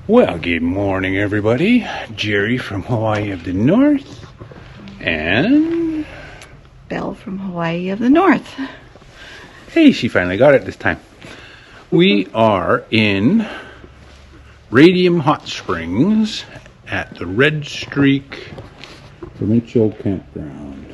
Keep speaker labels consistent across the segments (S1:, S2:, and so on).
S1: Well, good morning, everybody. Jerry from Hawaii of the North and
S2: Belle from Hawaii of the North.
S1: Hey, she finally got it this time. We are in Radium Hot Springs at the Redstreak Campground.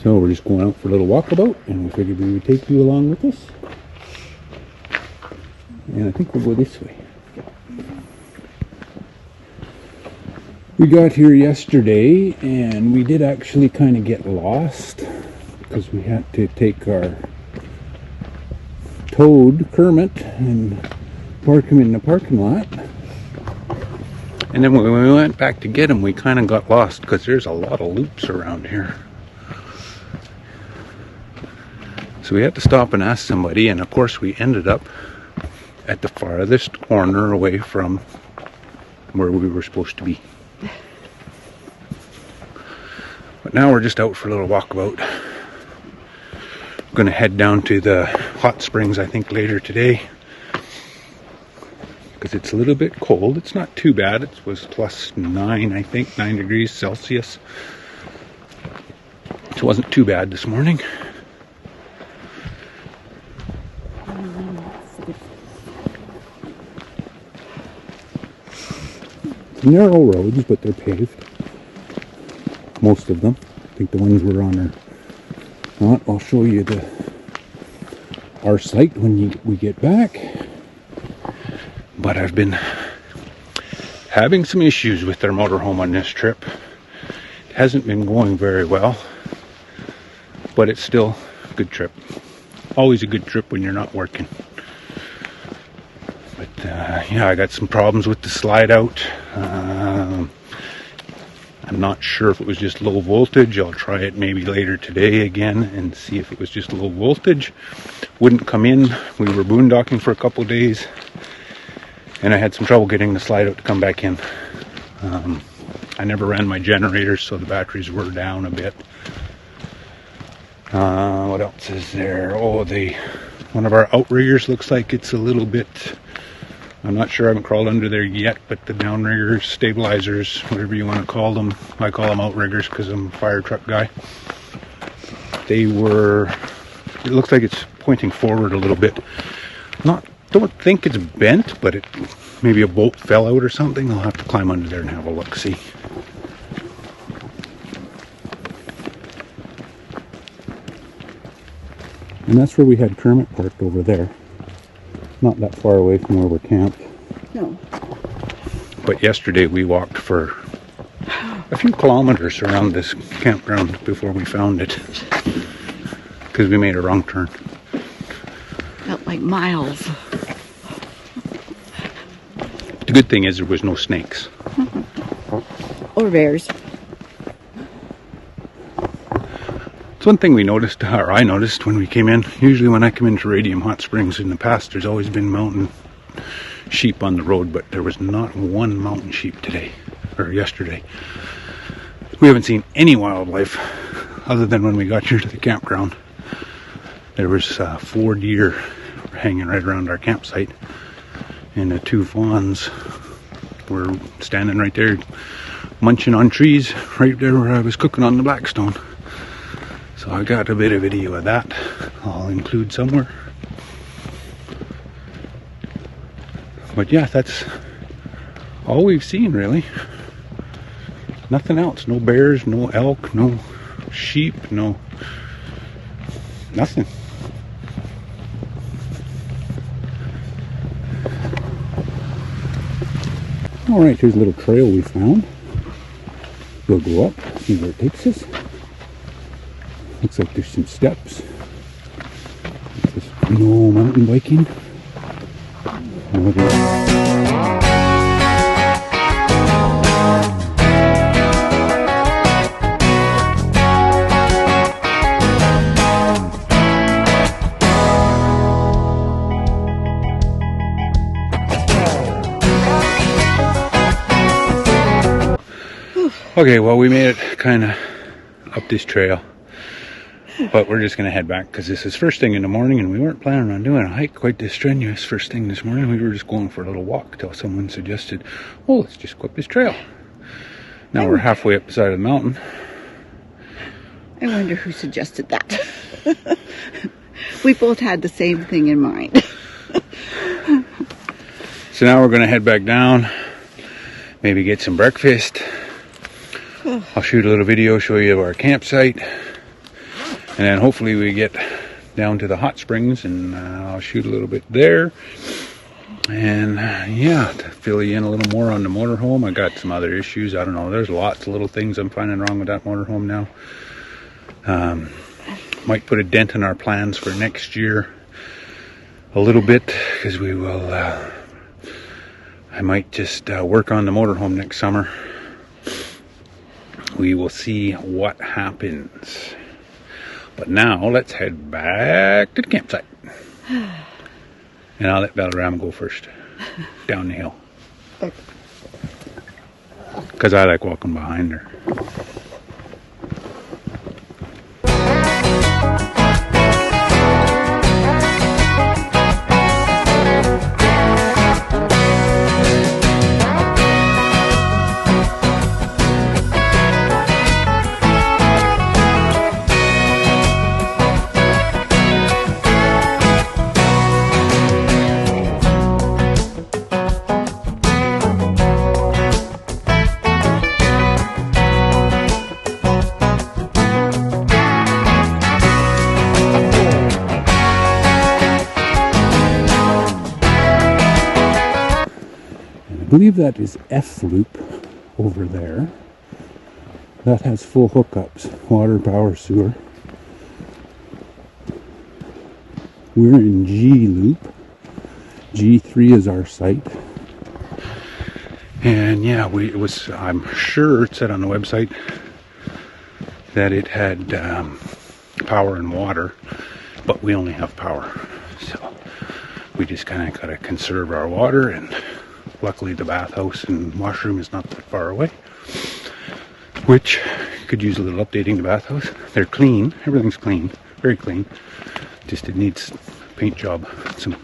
S1: So we're just going out for a little walkabout, and we figured we would take you along with us. And I think we'll go this way. We got here yesterday, and we did actually kind of get lost because we had to take our Toad, Kermit, and park him in the parking lot. And then when we went back to get him, we kind of got lost because there's a lot of loops around here. So we had to stop and ask somebody, and of course we ended up at the farthest corner away from where we were supposed to be. But now we're just out for a little walkabout. We're going to head down to the hot springs, I think, later today. Because it's a little bit cold. It's not too bad. It was +9, I think, 9 degrees Celsius. It wasn't too bad this morning. Narrow roads, but they're paved. Most of them. I think the ones we're on are not. I'll show you our site when we get back. But I've been having some issues with their motorhome on this trip. It hasn't been going very well, but it's still a good trip. Always a good trip when you're not working. But yeah, I got some problems with the slide out. I'm not sure if it was just low voltage. I'll try it maybe later today again and see if it was just low voltage. Wouldn't come in. We were boondocking for a couple days, and I had some trouble getting the slide out to come back in. I never ran my generators, so the batteries were down a bit. What else is there? Oh, one of our outriggers looks like it's a little bit, I'm not sure, I haven't crawled under there yet, but the downriggers, stabilizers, whatever you want to call them, I call them outriggers because I'm a fire truck guy. It looks like it's pointing forward a little bit. Don't think it's bent, but maybe a bolt fell out or something. I'll have to climb under there and have a look, see. And that's where we had Kermit parked over there. Not that far away from where we're camped.
S2: No.
S1: But yesterday we walked for a few kilometers around this campground before we found it. Because we made a wrong turn.
S2: Felt like miles.
S1: The good thing is there was no snakes.
S2: Or bears.
S1: It's one thing I noticed when we came in. Usually when I come into Radium Hot Springs in the past, there's always been mountain sheep on the road, but there was not one mountain sheep today, or yesterday. We haven't seen any wildlife other than when we got here to the campground. There was 4 deer hanging right around our campsite, and the 2 fawns were standing right there munching on trees right there where I was cooking on the Blackstone. So I got a bit of video of that I'll include somewhere. But yeah, that's all we've seen really. Nothing else. No bears, no elk, no sheep, nothing. Alright, here's a little trail we found. We'll go up, see where it takes us. Looks like there's some steps. No mountain biking. Okay, well, we made it kind of up this trail. But we're just going to head back because this is first thing in the morning, and we weren't planning on doing a hike quite this strenuous first thing this morning. We were just going for a little walk till someone suggested, oh, let's just go up this trail. Now we're halfway up the side of the mountain.
S2: I wonder who suggested that. We both had the same thing in mind.
S1: So now we're going to head back down, maybe get some breakfast. I'll shoot a little video, show you our campsite. And then hopefully we get down to the hot springs, and I'll shoot a little bit there. And yeah, to fill you in a little more on the motorhome. I got some other issues. I don't know. There's lots of little things I'm finding wrong with that motorhome now. Might put a dent in our plans for next year a little bit, because we will, I might just work on the motorhome next summer. We will see what happens. But now let's head back to the campsite. And I'll let Valderrama go first, down the hill. Because I like walking behind her. I believe that is F loop over there. That has full hookups, water, power, sewer. We're in G loop. G3 is our site. And yeah, I'm sure it said on the website that it had power and water, but we only have power. So we just kind of got to conserve our water, and luckily the bathhouse and washroom is not that far away, which could use a little updating. The bathhouse, they're clean, everything's clean, very clean, just it needs a paint job, some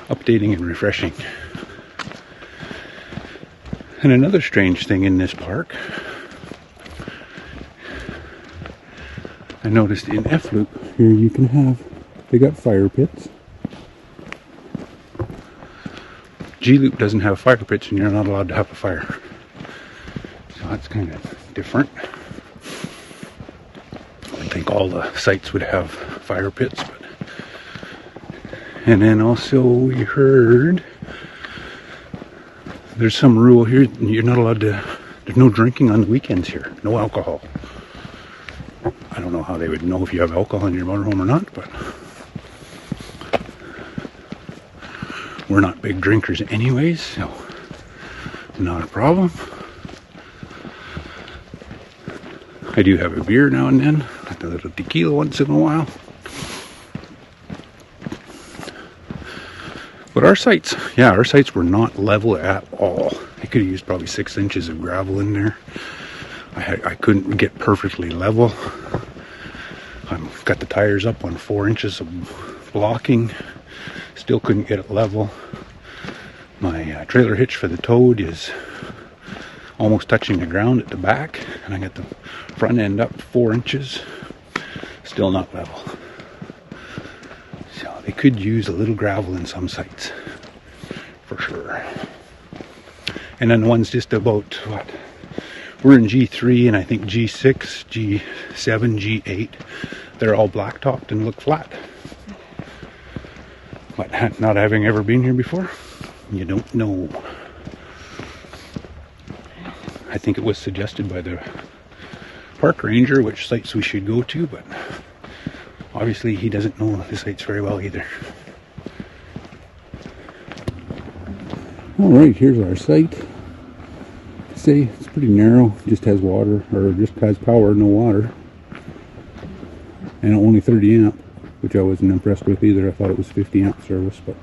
S1: updating and refreshing. And another strange thing in this park, I noticed in F loop here you can have, they got fire pits. G loop doesn't have fire pits, and you're not allowed to have a fire. So that's kind of different. I think all the sites would have fire pits, but. And then also we heard there's some rule here, you're not allowed to, there's no drinking on the weekends here, no alcohol. I don't know how they would know if you have alcohol in your motorhome or not, but we're not big drinkers anyways, so not a problem. I do have a beer now and then, like a little tequila once in a while. But our sites were not level at all. I could have used probably 6 inches of gravel in there. I couldn't get perfectly level. I've got the tires up on 4 inches of blocking. Still couldn't get it level. My trailer hitch for the Toad is almost touching the ground at the back, and I got the front end up 4 inches. Still not level. So they could use a little gravel in some sites, for sure. And then the ones just about, what? We're in G3, and I think G6, G7, G8, they're all blacktopped and look flat. But not having ever been here before, you don't know. I think it was suggested by the park ranger which sites we should go to, but obviously he doesn't know the sites very well either. Alright, here's our site. Say it's pretty narrow, just has water, or just has power, no water. And only 30 amp. Which I wasn't impressed with either. I thought it was 50 amp service, but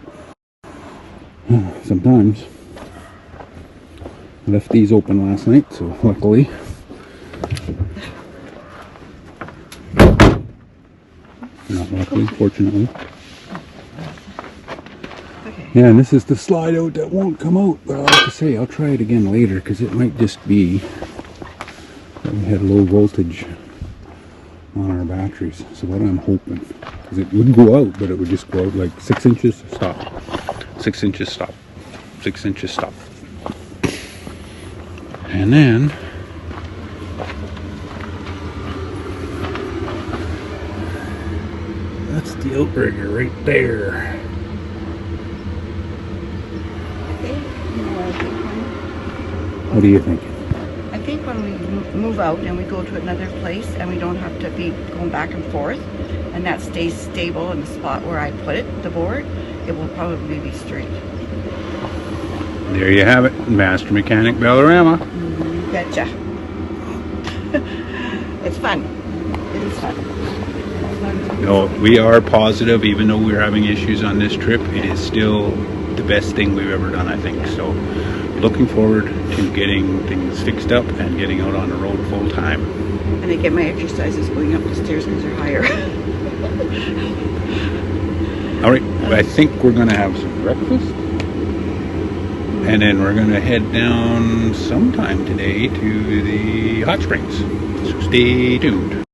S1: sometimes. I left these open last night, so luckily. Not luckily, fortunately.
S2: Okay.
S1: Yeah, and this is the slide out that won't come out, but I'll have to say, I'll try it again later, because it might just be that we had low voltage on our batteries. So what I'm hoping, because it would go out, but it would just go out like 6 inches, stop, 6 inches, stop, 6 inches, stop. And then that's the outrigger right there. What are you thinking?
S2: I think when we move out and we go to another place and we don't have to be going back and forth, and that stays stable in the spot where I put it, the board, it will probably be straight.
S1: There you have it, Master Mechanic Bellarama.
S2: Betcha. It's fun. It is fun.
S1: No, we are positive, even though we're having issues on this trip, it is still the best thing we've ever done, I think. So, looking forward to getting things fixed up and getting out on the road full time.
S2: And I get my exercises going up the stairs because they're higher.
S1: All right, I think we're going to have some breakfast. And then we're going to head down sometime today to the hot springs. So stay tuned.